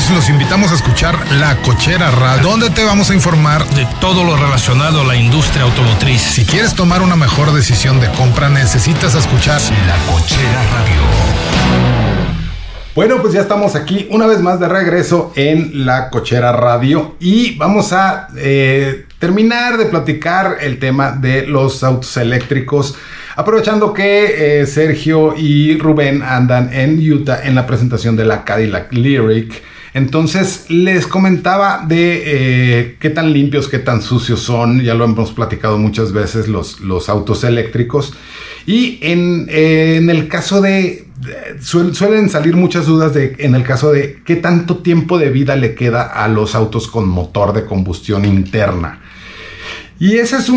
amigos, los invitamos a escuchar La Cochera Radio, donde te vamos a informar de todo lo relacionado a la industria automotriz. Si quieres tomar una mejor decisión de compra, necesitas escuchar La Cochera Radio. Bueno, pues ya estamos aquí una vez más de regreso en La Cochera Radio y vamos a terminar de platicar el tema de los autos eléctricos, aprovechando que Sergio y Rubén andan en Utah en la presentación de la Cadillac Lyriq. Entonces les comentaba de qué tan limpios, qué tan sucios son. Ya lo hemos platicado muchas veces los autos eléctricos. Y en el caso de suelen salir muchas dudas en el caso de qué tanto tiempo de vida le queda a los autos con motor de combustión interna. Y esa es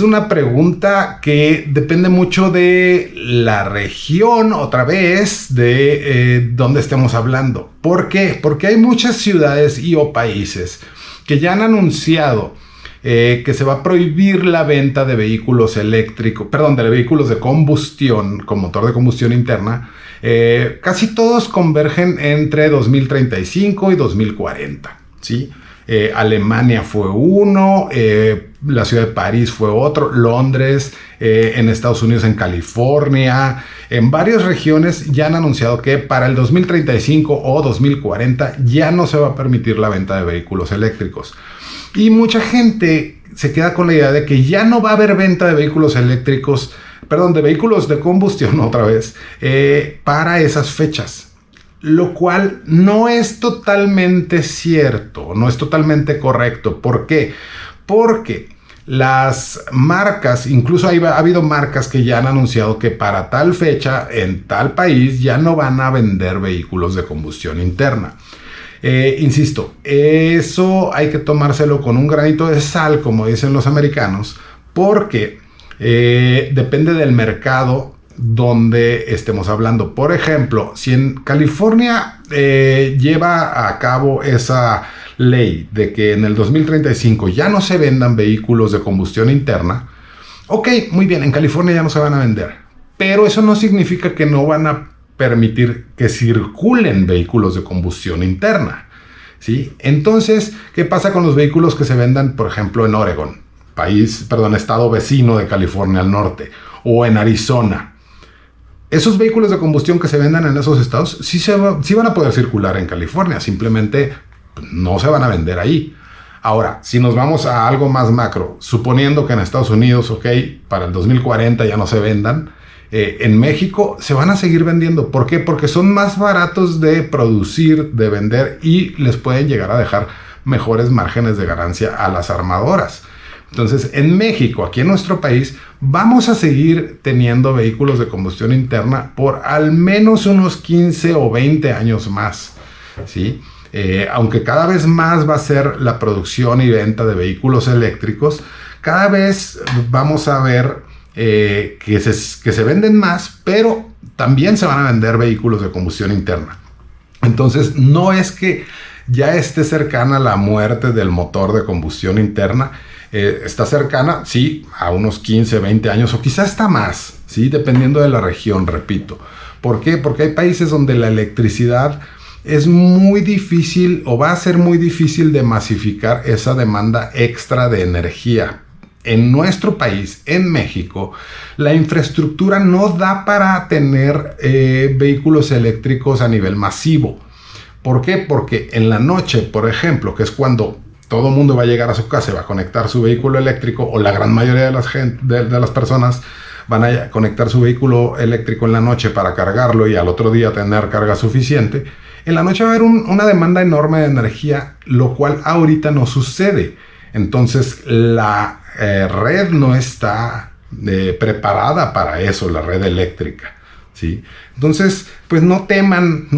una pregunta que depende mucho de la región, otra vez, de dónde estemos hablando. ¿Por qué? Porque hay muchas ciudades o países que ya han anunciado que se va a prohibir la venta de vehículos eléctricos, de vehículos de combustión, con motor de combustión interna. Casi todos convergen entre 2035 y 2040, ¿sí? Alemania fue uno, la ciudad de París fue otro, Londres, en Estados Unidos, en California, en varias regiones ya han anunciado que para el 2035 o 2040 ya no se va a permitir la venta de vehículos eléctricos. Y mucha gente se queda con la idea de que ya no va a haber venta de vehículos eléctricos, de vehículos de combustión otra vez, para esas fechas. Lo cual no es totalmente cierto, no es totalmente correcto. ¿Por qué? Porque las marcas, incluso ha habido marcas que ya han anunciado que para tal fecha, en tal país, ya no van a vender vehículos de combustión interna. Insisto, eso hay que tomárselo con un granito de sal, como dicen los americanos, porque depende del mercado donde estemos hablando. Por ejemplo, si en California lleva a cabo esa ley de que en el 2035 ya no se vendan vehículos de combustión interna, ok, muy bien, en California ya no se van a vender, pero eso no significa que no van a permitir que circulen vehículos de combustión interna, ¿sí? Entonces, ¿qué pasa con los vehículos que se vendan, por ejemplo, en Oregon, estado vecino de California al norte, o en Arizona? Esos vehículos de combustión que se vendan en esos estados sí van a poder circular en California, simplemente no se van a vender ahí. Ahora, si nos vamos a algo más macro, suponiendo que en Estados Unidos, ok, para el 2040 ya no se vendan, en México se van a seguir vendiendo. ¿Por qué? Porque son más baratos de producir, de vender, y les pueden llegar a dejar mejores márgenes de ganancia a las armadoras. Entonces, en México, aquí en nuestro país, vamos a seguir teniendo vehículos de combustión interna por al menos unos 15 o 20 años más, ¿sí? Aunque cada vez más va a ser la producción y venta de vehículos eléctricos, cada vez vamos a ver que se venden más, pero también se van a vender vehículos de combustión interna. Entonces, no es que ya esté cercana la muerte del motor de combustión interna. Está cercana, sí, a unos 15, 20 años o quizás hasta más, ¿sí? Dependiendo de la región, repito. ¿Por qué? Porque hay países donde la electricidad es muy difícil o va a ser muy difícil de masificar esa demanda extra de energía. En nuestro país, en México, la infraestructura no da para tener vehículos eléctricos a nivel masivo. ¿Por qué? Porque en la noche, por ejemplo, que es cuando todo el mundo va a llegar a su casa y va a conectar su vehículo eléctrico, o la gran mayoría de las personas van a conectar su vehículo eléctrico en la noche para cargarlo y al otro día tener carga suficiente. En la noche va a haber una demanda enorme de energía, lo cual ahorita no sucede. Entonces la red no está preparada para eso, la red eléctrica, ¿sí? Entonces, pues no teman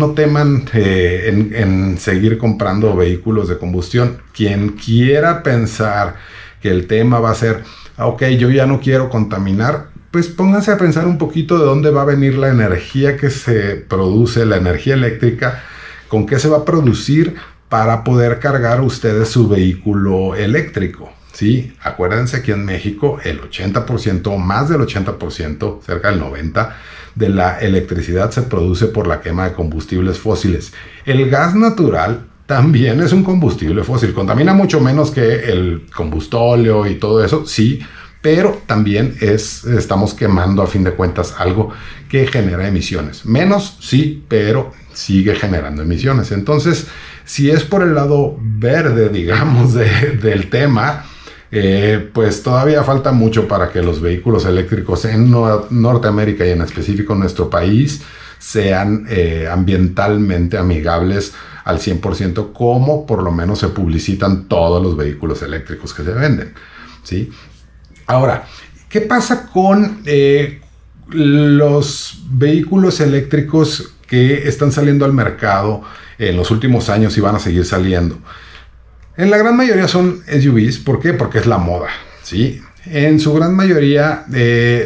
en seguir comprando vehículos de combustión. Quien quiera pensar que el tema va a ser, ok, yo ya no quiero contaminar, pues pónganse a pensar un poquito de dónde va a venir la energía que se produce, la energía eléctrica, con qué se va a producir para poder cargar ustedes su vehículo eléctrico, Sí, acuérdense que en México el 80%, más del 80%, cerca del 90%, de la electricidad se produce por la quema de combustibles fósiles. El gas natural también es un combustible fósil. Contamina mucho menos que el combustóleo y todo eso, sí, pero también estamos quemando a fin de cuentas algo que genera emisiones. Menos, sí, pero sigue generando emisiones. Entonces, si es por el lado verde, digamos, del tema, pues todavía falta mucho para que los vehículos eléctricos en Norteamérica y en específico en nuestro país sean ambientalmente amigables al 100%, como por lo menos se publicitan todos los vehículos eléctricos que se venden, ¿sí? Ahora, ¿qué pasa con los vehículos eléctricos que están saliendo al mercado en los últimos años y van a seguir saliendo? En la gran mayoría son SUVs. ¿Por qué? Porque es la moda, ¿sí? En su gran mayoría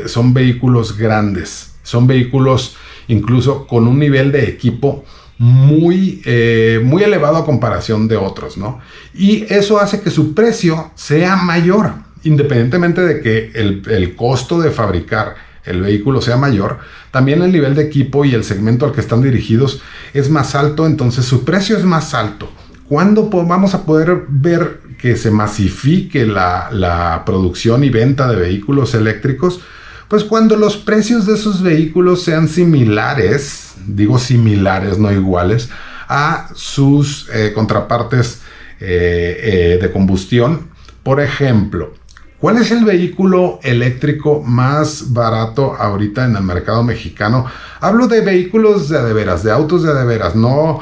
son vehículos grandes. Son vehículos incluso con un nivel de equipo muy elevado a comparación de otros, ¿no? Y eso hace que su precio sea mayor. Independientemente de que el costo de fabricar el vehículo sea mayor, también el nivel de equipo y el segmento al que están dirigidos es más alto, entonces su precio es más alto. ¿Cuándo vamos a poder ver que se masifique la producción y venta de vehículos eléctricos? Pues cuando los precios de esos vehículos sean similares, digo similares, no iguales, a sus contrapartes de combustión. Por ejemplo, ¿cuál es el vehículo eléctrico más barato ahorita en el mercado mexicano? Hablo de vehículos de veras, de autos de veras, no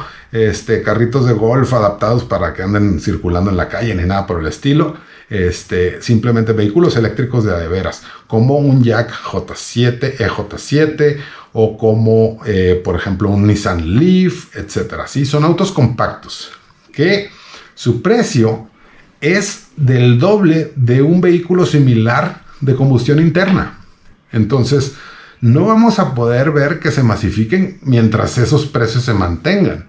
carritos de golf adaptados para que anden circulando en la calle ni nada por el estilo. Simplemente vehículos eléctricos de veras, como un Jack J7, EJ7 o como por ejemplo un Nissan Leaf, etcétera. Sí, son autos compactos que su precio es del doble de un vehículo similar de combustión interna. Entonces, no vamos a poder ver que se masifiquen mientras esos precios se mantengan,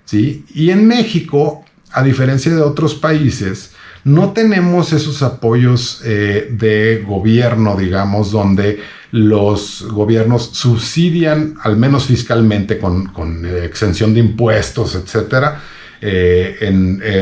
¿sí? Y en México, a diferencia de otros países, no tenemos esos apoyos de gobierno, digamos, donde los gobiernos subsidian, al menos fiscalmente, con exención de impuestos, etcétera,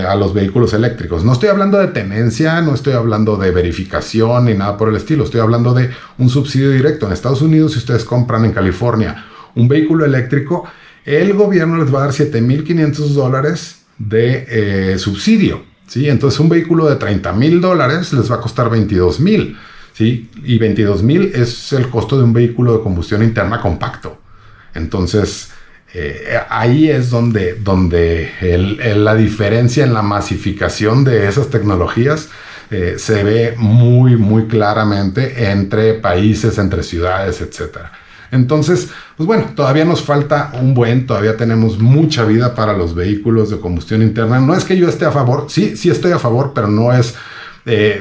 a los vehículos eléctricos. No estoy hablando de tenencia, no estoy hablando de verificación ni nada por el estilo. Estoy hablando de un subsidio directo. En Estados Unidos, si ustedes compran en California un vehículo eléctrico, el gobierno les va a dar $7,500 de subsidio, ¿sí? Entonces un vehículo de $30,000 les va a costar $22,000, ¿sí? Y $22,000 es el costo de un vehículo de combustión interna compacto. Entonces ahí es donde la diferencia en la masificación de esas tecnologías se ve muy, muy claramente entre países, entre ciudades, etcétera. Entonces, pues bueno, todavía nos falta todavía tenemos mucha vida para los vehículos de combustión interna. No es que yo esté a favor, sí estoy a favor, pero no es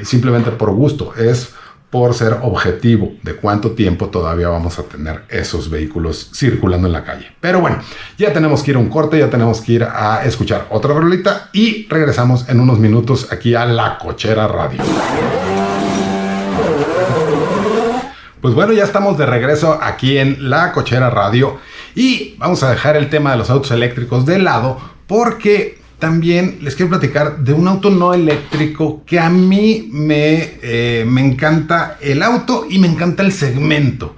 simplemente por gusto, es por ser objetivo de cuánto tiempo todavía vamos a tener esos vehículos circulando en la calle. Pero bueno, ya tenemos que ir a un corte, ya tenemos que ir a escuchar otra rolita y regresamos en unos minutos aquí a La Cochera Radio. Pues bueno, ya estamos de regreso aquí en La Cochera Radio y vamos a dejar el tema de los autos eléctricos de lado porque también les quiero platicar de un auto no eléctrico que a mí me encanta el auto y me encanta el segmento.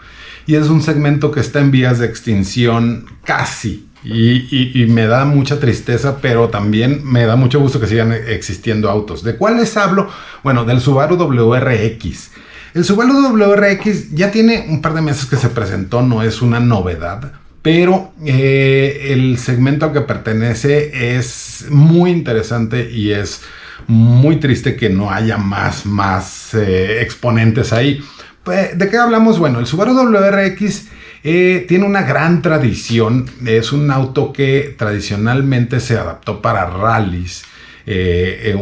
Y es un segmento que está en vías de extinción casi. Y me da mucha tristeza, pero también me da mucho gusto que sigan existiendo autos. ¿De cuál les hablo? Bueno, del Subaru WRX. El Subaru WRX ya tiene un par de meses que se presentó, no es una novedad, pero el segmento al que pertenece es muy interesante y es muy triste que no haya más exponentes ahí. ¿De qué hablamos? Bueno, el Subaru WRX tiene una gran tradición, es un auto que tradicionalmente se adaptó para rallies,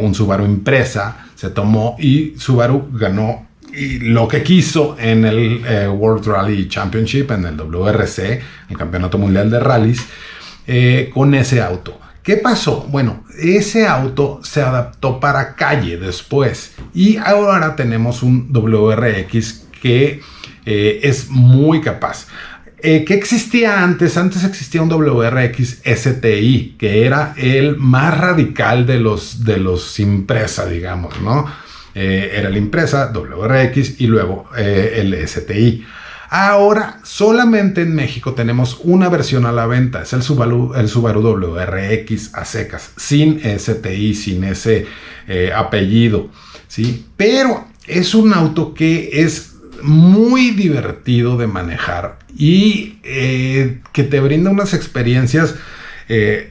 un Subaru Impreza se tomó y Subaru ganó y lo que quiso en el World Rally Championship, en el WRC, el Campeonato Mundial de Rallies, con ese auto. ¿Qué pasó? Bueno, ese auto se adaptó para calle después y ahora tenemos un WRX que es muy capaz. ¿Qué existía antes? Antes existía un WRX STI, que era el más radical de los Impreza, digamos, ¿no? Era el Impreza, WRX y luego el STI. Ahora solamente en México tenemos una versión a la venta, es el Subaru WRX a secas, sin STI, sin ese apellido, ¿sí? Pero es un auto que es muy divertido de manejar y que te brinda unas experiencias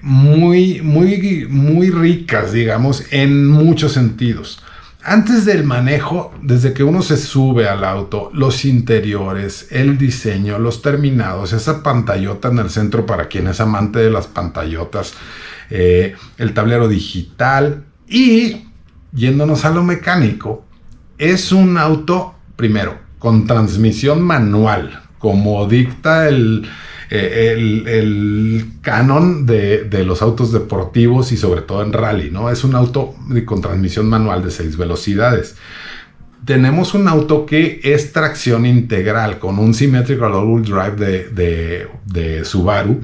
muy ricas, digamos, en muchos sentidos. Antes del manejo, desde que uno se sube al auto, los interiores, el diseño, los terminados, esa pantallota en el centro para quien es amante de las pantallotas, el tablero digital y, yéndonos a lo mecánico, es un auto, primero, con transmisión manual, como dicta el canon de los autos deportivos y sobre todo en rally, ¿no? Es un auto con transmisión manual de 6 velocidades. Tenemos un auto que es tracción integral con un Symmetrical All-Wheel Drive de Subaru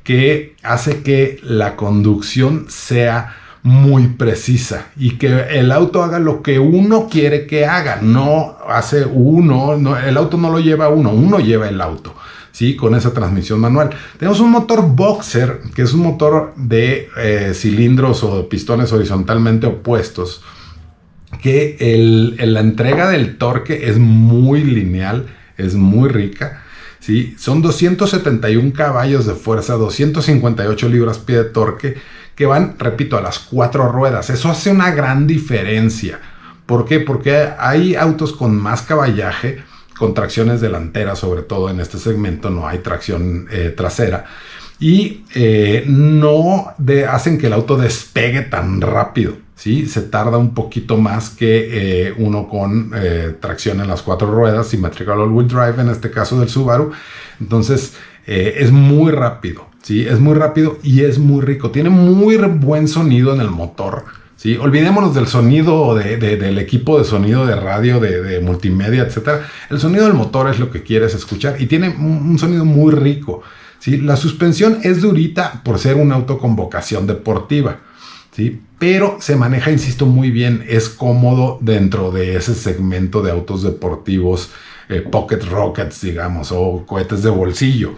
que hace que la conducción sea muy precisa y que el auto haga lo que uno quiere que haga, no hace uno, no, el auto no lo lleva uno lleva el auto, ¿sí? Con esa transmisión manual. Tenemos un motor Boxer, que es un motor de cilindros o pistones horizontalmente opuestos, que la entrega del torque es muy lineal, es muy rica, ¿sí? Son 271 caballos de fuerza, 258 libras-pie de torque, que van, repito, a las 4 ruedas. Eso hace una gran diferencia. ¿Por qué? Porque hay autos con más caballaje, con tracciones delanteras, sobre todo en este segmento, no hay tracción trasera, y hacen que el auto despegue tan rápido, ¿sí? Se tarda un poquito más que uno con tracción en las 4 ruedas, Symmetrical All-Wheel Drive, en este caso del Subaru. Entonces, es muy rápido. Sí, es muy rápido y es muy rico. Tiene muy buen sonido en el motor. ¿Sí? Olvidémonos del sonido del equipo de sonido de radio, de multimedia, etc. El sonido del motor es lo que quieres escuchar y tiene un sonido muy rico. ¿Sí? La suspensión es durita por ser un auto con vocación deportiva. ¿Sí? Pero se maneja, insisto, muy bien. Es cómodo dentro de ese segmento de autos deportivos, pocket rockets, digamos, o cohetes de bolsillo.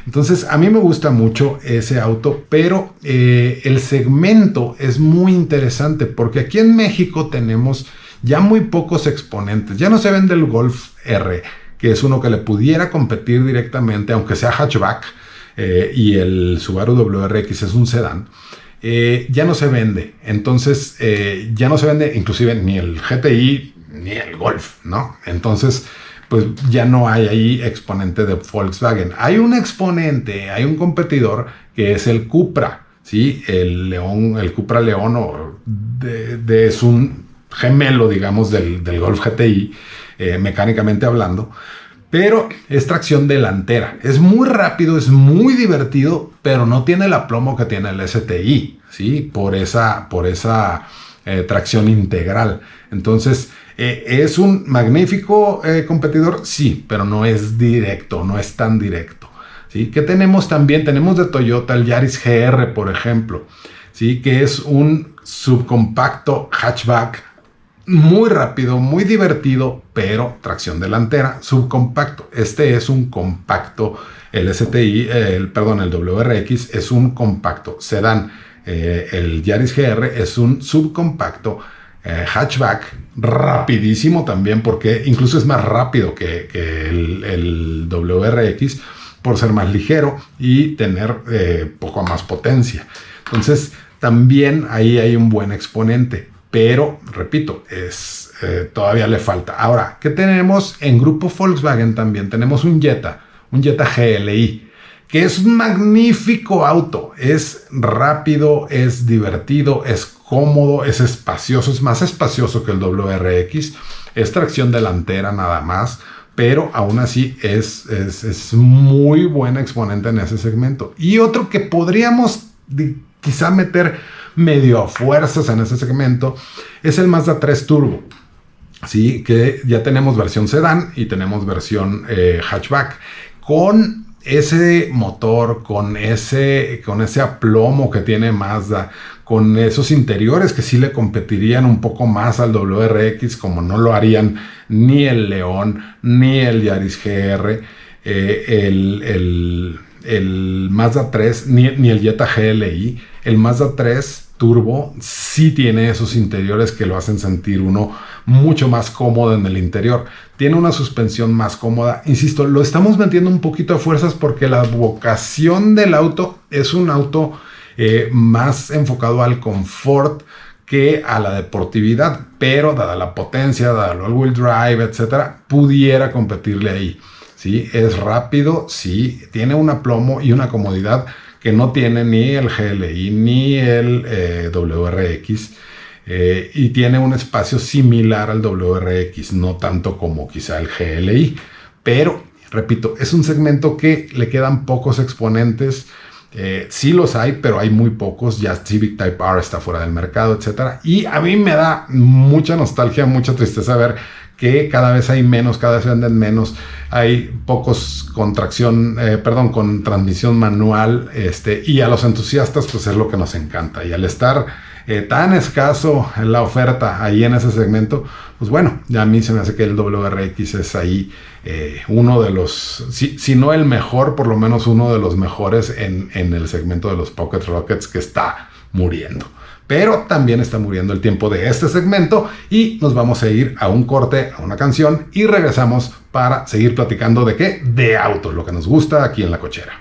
Entonces, a mí me gusta mucho ese auto, pero el segmento es muy interesante porque aquí en México tenemos ya muy pocos exponentes. Ya no se vende el Golf R, que es uno que le pudiera competir directamente, aunque sea hatchback, y el Subaru WRX es un sedán. Ya no se vende. Entonces, ya no se vende inclusive ni el GTI ni el Golf, ¿no? Entonces, pues ya no hay ahí exponente de Volkswagen. Hay un exponente, hay un competidor que es el Cupra, ¿sí? El Cupra León es un gemelo, digamos, del Golf GTI, mecánicamente hablando, pero es tracción delantera. Es muy rápido, es muy divertido, pero no tiene el aplomo que tiene el STI, ¿sí? Por esa tracción integral. Entonces, ¿es un magnífico competidor? Sí, pero no es directo, no es tan directo, ¿sí? ¿Qué tenemos también? Tenemos de Toyota el Yaris GR, por ejemplo, ¿sí? Que es un subcompacto hatchback muy rápido, muy divertido, pero tracción delantera, subcompacto. Este es un compacto, el el WRX es un compacto sedán. El Yaris GR es un subcompacto hatchback rapidísimo también, porque incluso es más rápido que el WRX por ser más ligero y tener poco más potencia. Entonces también ahí hay un buen exponente, pero repito, todavía le falta. Ahora, ¿qué tenemos en grupo Volkswagen? También tenemos un Jetta GLI, que es un magnífico auto. Es rápido, es divertido, es cómodo, es espacioso, es más espacioso que el WRX, es tracción delantera nada más, pero aún así es muy buen exponente en ese segmento. Y otro que podríamos quizá meter medio a fuerzas en ese segmento es el Mazda 3 Turbo. Sí, que ya tenemos versión sedán y tenemos versión hatchback. Con ese motor, con ese aplomo que tiene Mazda, con esos interiores que sí le competirían un poco más al WRX, como no lo harían ni el León, ni el Yaris GR, el Mazda 3, ni el Jetta GLI. El Mazda 3 Turbo sí tiene esos interiores que lo hacen sentir uno mucho más cómodo en el interior. Tiene una suspensión más cómoda. Insisto, lo estamos metiendo un poquito a fuerzas porque la vocación del auto es un auto más enfocado al confort que a la deportividad, pero dada la potencia, dada el all-wheel drive, etcétera, pudiera competirle ahí. ¿Sí? Es rápido, sí, tiene un aplomo y una comodidad que no tiene ni el GLI ni el WRX, y tiene un espacio similar al WRX, no tanto como quizá el GLI, pero repito, es un segmento que le quedan pocos exponentes. Sí los hay, pero hay muy pocos. Ya Civic Type R está fuera del mercado, etcétera, y a mí me da mucha nostalgia, mucha tristeza ver que cada vez hay menos, cada vez venden menos, hay pocos con transmisión manual, y a los entusiastas pues es lo que nos encanta, y al estar tan escaso en la oferta ahí en ese segmento, pues bueno, ya a mí se me hace que el WRX es ahí uno de los, si no el mejor, por lo menos uno de los mejores en el segmento de los Pocket Rockets, que está muriendo. Pero también está muriendo el tiempo de este segmento y nos vamos a ir a un corte, a una canción, y regresamos para seguir platicando de qué, de autos, lo que nos gusta aquí en La Cochera.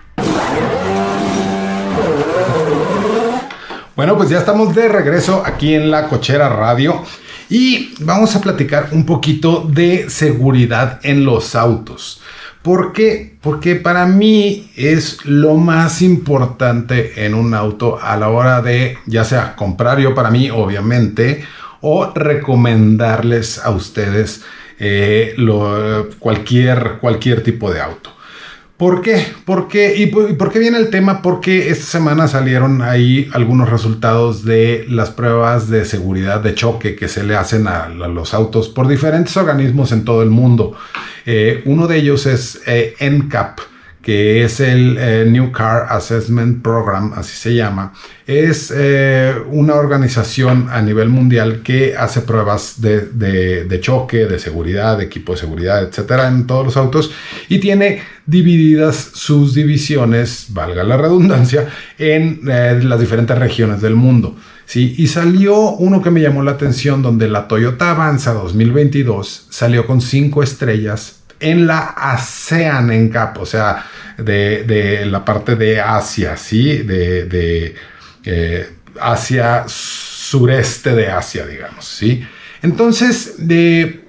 Bueno, pues ya estamos de regreso aquí en La Cochera Radio y vamos a platicar un poquito de seguridad en los autos. ¿Por qué? Porque para mí es lo más importante en un auto a la hora de, ya sea comprar yo para mí, obviamente, o recomendarles a ustedes cualquier tipo de auto. ¿Por qué? ¿Por qué viene el tema? Porque esta semana salieron ahí algunos resultados de las pruebas de seguridad de choque que se le hacen a los autos por diferentes organismos en todo el mundo. Uno de ellos es NCAP, que es el New Car Assessment Program, así se llama. Es una organización a nivel mundial que hace pruebas de choque, de seguridad, de equipo de seguridad, etcétera, en todos los autos, y tiene divididas sus divisiones, valga la redundancia, en las diferentes regiones del mundo. Sí, y salió uno que me llamó la atención, donde la Toyota Avanza 2022 salió con 5 estrellas en la ASEAN NCAP, o sea, de la parte de Asia, ¿sí? De Asia, sureste de Asia, digamos, ¿sí? Entonces,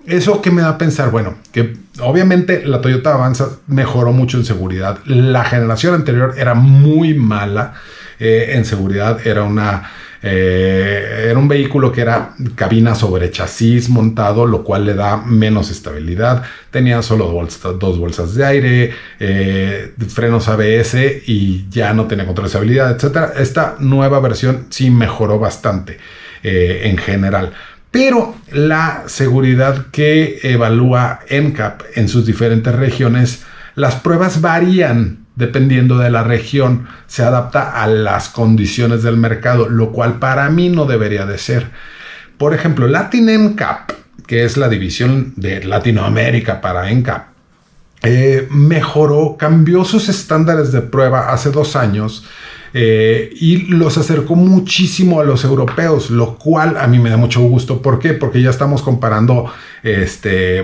eso que me da a pensar, bueno, que obviamente la Toyota Avanza mejoró mucho en seguridad. La generación anterior era muy mala en seguridad, era un vehículo que era cabina sobre chasis montado, lo cual le da menos estabilidad. Tenía solo dos bolsas de aire, frenos ABS y ya no tenía control de estabilidad, etc. Esta nueva versión sí mejoró bastante en general. Pero la seguridad que evalúa NCAP en sus diferentes regiones, las pruebas varían dependiendo de la región, se adapta a las condiciones del mercado, lo cual para mí no debería de ser. Por ejemplo, Latin NCAP, que es la división de Latinoamérica para NCAP, cambió sus estándares de prueba hace 2 años y los acercó muchísimo a los europeos, lo cual a mí me da mucho gusto. ¿Por qué? Porque ya estamos comparando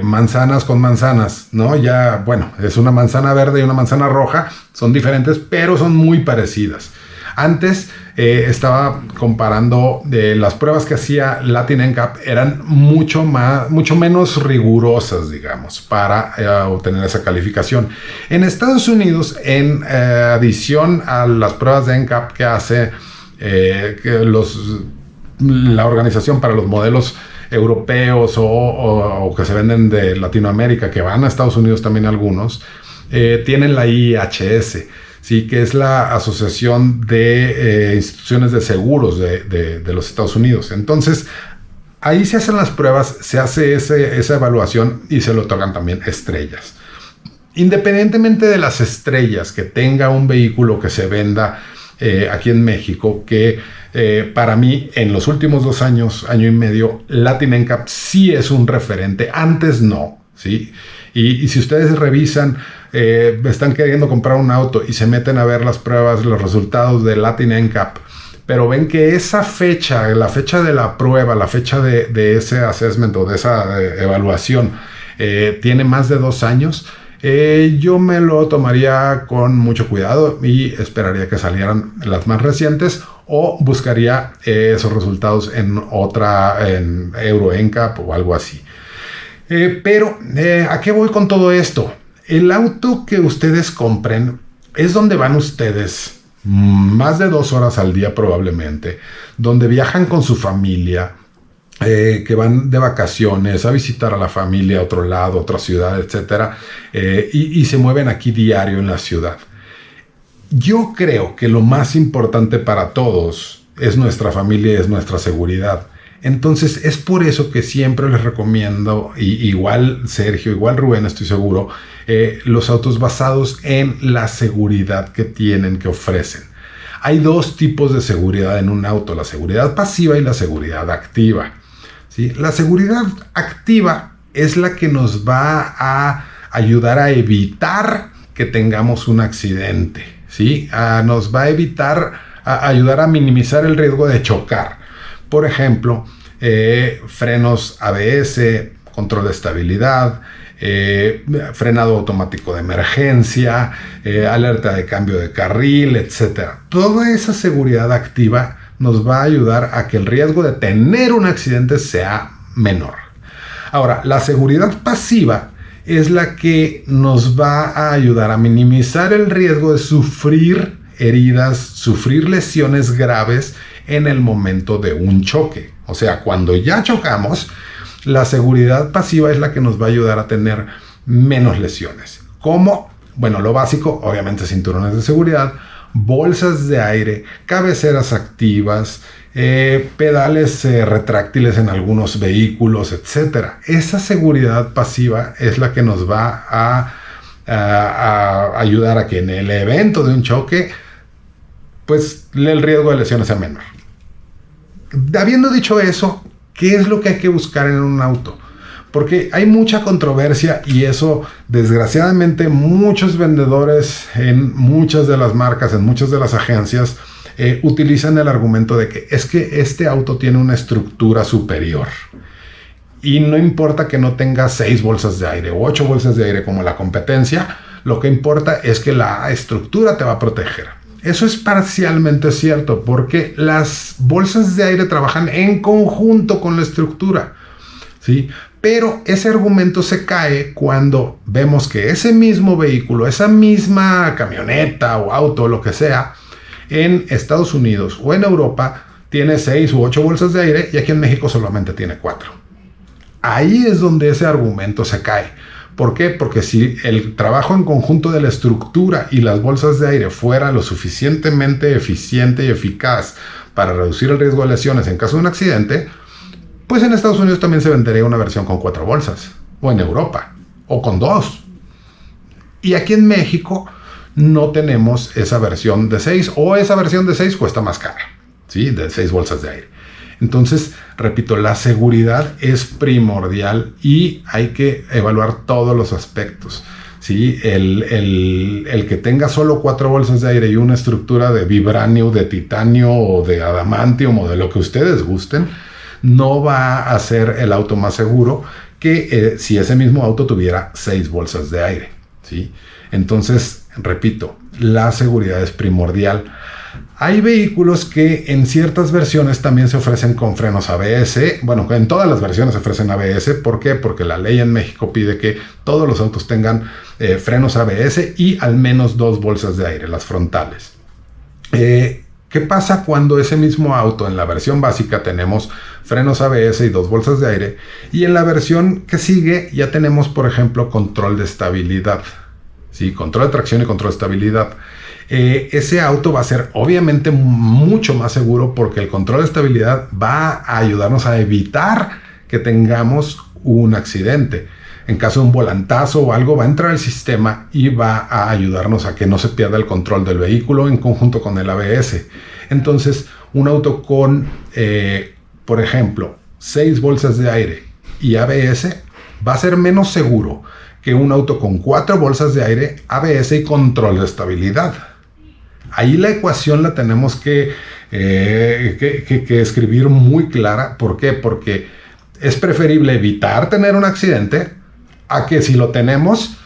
manzanas con manzanas, ¿no? Ya, bueno, es una manzana verde y una manzana roja, son diferentes, pero son muy parecidas. Antes estaba comparando las pruebas que hacía Latin NCAP, eran mucho menos rigurosas, digamos, para obtener esa calificación. En Estados Unidos, en adición a las pruebas de NCAP que hace la organización para los modelos europeos o que se venden de Latinoamérica, que van a Estados Unidos también algunos, tienen la IHS. sí, que es la Asociación de Instituciones de Seguros de los Estados Unidos. Entonces, ahí se hacen las pruebas, se hace esa evaluación y se le otorgan también estrellas. Independientemente de las estrellas que tenga un vehículo que se venda aquí en México, que para mí en los últimos 2 años, año y medio, Latin NCAP sí es un referente, antes no, ¿sí? Y si ustedes revisan, están queriendo comprar un auto y se meten a ver las pruebas, los resultados de Latin NCAP, pero ven que esa fecha, la fecha de la prueba, la fecha de ese assessment o de esa evaluación, tiene más de 2 años, yo me lo tomaría con mucho cuidado y esperaría que salieran las más recientes o buscaría esos resultados en Euro NCAP o algo así. Pero, ¿a qué voy con todo esto? El auto que ustedes compren es donde van ustedes más de 2 horas al día probablemente, donde viajan con su familia, que van de vacaciones a visitar a la familia a otro lado, otra ciudad, etc. Y se mueven aquí diario en la ciudad. Yo creo que lo más importante para todos es nuestra familia y es nuestra seguridad. Entonces es por eso que siempre les recomiendo, igual Sergio, igual Rubén, estoy seguro, los autos basados en la seguridad que tienen, que ofrecen. Hay 2 tipos de seguridad en un auto, la seguridad pasiva y la seguridad activa, ¿sí? La seguridad activa es la que nos va a ayudar a evitar que tengamos un accidente, ¿sí? Nos va a ayudar a minimizar el riesgo de chocar. Por ejemplo, frenos ABS, control de estabilidad, frenado automático de emergencia, alerta de cambio de carril, etc. Toda esa seguridad activa nos va a ayudar a que el riesgo de tener un accidente sea menor. Ahora, la seguridad pasiva es la que nos va a ayudar a minimizar el riesgo de sufrir heridas, sufrir lesiones graves en el momento de un choque. O sea, cuando ya chocamos, la seguridad pasiva es la que nos va a ayudar a tener menos lesiones. ¿Cómo? Bueno, lo básico, obviamente cinturones de seguridad, bolsas de aire, cabeceras activas, pedales retráctiles en algunos vehículos, etc. Esa seguridad pasiva es la que nos va a ayudar a que en el evento de un choque, pues el riesgo de lesiones sea menor. Habiendo dicho eso, ¿qué es lo que hay que buscar en un auto? Porque hay mucha controversia y eso, desgraciadamente, muchos vendedores en muchas de las marcas, en muchas de las agencias, utilizan el argumento de que es que este auto tiene una estructura superior. Y no importa que no tenga 6 bolsas de aire o 8 bolsas de aire como la competencia, lo que importa es que la estructura te va a proteger. Eso es parcialmente cierto porque las bolsas de aire trabajan en conjunto con la estructura, ¿sí? Pero ese argumento se cae cuando vemos que ese mismo vehículo, esa misma camioneta o auto, lo que sea, en Estados Unidos o en Europa tiene 6 u 8 bolsas de aire y aquí en México solamente tiene 4. Ahí es donde ese argumento se cae. ¿Por qué? Porque si el trabajo en conjunto de la estructura y las bolsas de aire fuera lo suficientemente eficiente y eficaz para reducir el riesgo de lesiones en caso de un accidente, pues en Estados Unidos también se vendería una versión con 4 bolsas, o en Europa, o con 2. Y aquí en México no tenemos esa versión de 6, o esa versión de 6 cuesta más cara, ¿sí? De 6 bolsas de aire. Entonces, repito, la seguridad es primordial y hay que evaluar todos los aspectos, ¿sí? El que tenga solo 4 bolsas de aire y una estructura de vibranio, de titanio o de adamantium o de lo que ustedes gusten, no va a ser el auto más seguro que si ese mismo auto tuviera 6 bolsas de aire, ¿sí? Entonces, repito, la seguridad es primordial. Hay vehículos que en ciertas versiones también se ofrecen con frenos ABS. Bueno, en todas las versiones se ofrecen ABS. ¿Por qué? Porque la ley en México pide que todos los autos tengan frenos ABS y al menos 2 bolsas de aire, las frontales. ¿Qué pasa cuando ese mismo auto en la versión básica tenemos frenos ABS y 2 bolsas de aire? Y en la versión que sigue ya tenemos, por ejemplo, control de estabilidad. ¿Sí? Control de tracción y control de estabilidad. ese auto va a ser obviamente mucho más seguro porque el control de estabilidad va a ayudarnos a evitar que tengamos un accidente. En caso de un volantazo o algo, va a entrar el sistema y va a ayudarnos a que no se pierda el control del vehículo en conjunto con el ABS. Entonces, un auto con, por ejemplo, 6 bolsas de aire y ABS va a ser menos seguro que un auto con 4 bolsas de aire, ABS y control de estabilidad. Ahí la ecuación la tenemos que escribir muy clara. ¿Por qué? Porque es preferible evitar tener un accidente a que si lo tenemos,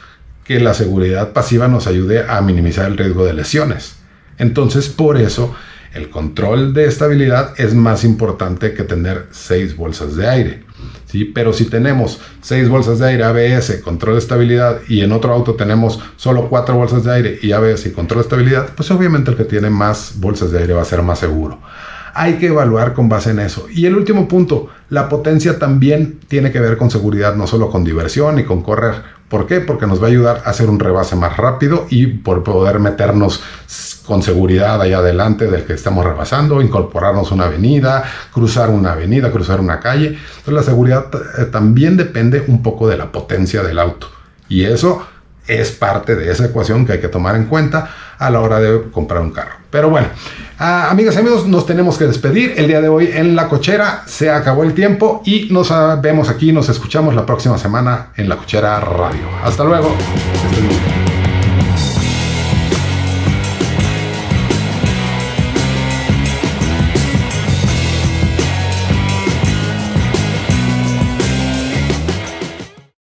que la seguridad pasiva nos ayude a minimizar el riesgo de lesiones. Entonces, por eso, el control de estabilidad es más importante que tener 6 bolsas de aire. ¿Sí? Pero si tenemos 6 bolsas de aire, ABS, control de estabilidad, y en otro auto tenemos solo 4 bolsas de aire y ABS y control de estabilidad, pues obviamente el que tiene más bolsas de aire va a ser más seguro. Hay que evaluar con base en eso. Y el último punto, la potencia también tiene que ver con seguridad, no solo con diversión y con correr. ¿Por qué? Porque nos va a ayudar a hacer un rebase más rápido y por poder meternos con seguridad allá adelante del que estamos rebasando, incorporarnos a una avenida, cruzar una calle. Entonces la seguridad también depende un poco de la potencia del auto. Y eso es parte de esa ecuación que hay que tomar en cuenta a la hora de comprar un carro. Pero bueno, amigas y amigos, nos tenemos que despedir. El día de hoy en La Cochera se acabó el tiempo y nos vemos aquí, nos escuchamos la próxima semana en La Cochera Radio. Hasta luego.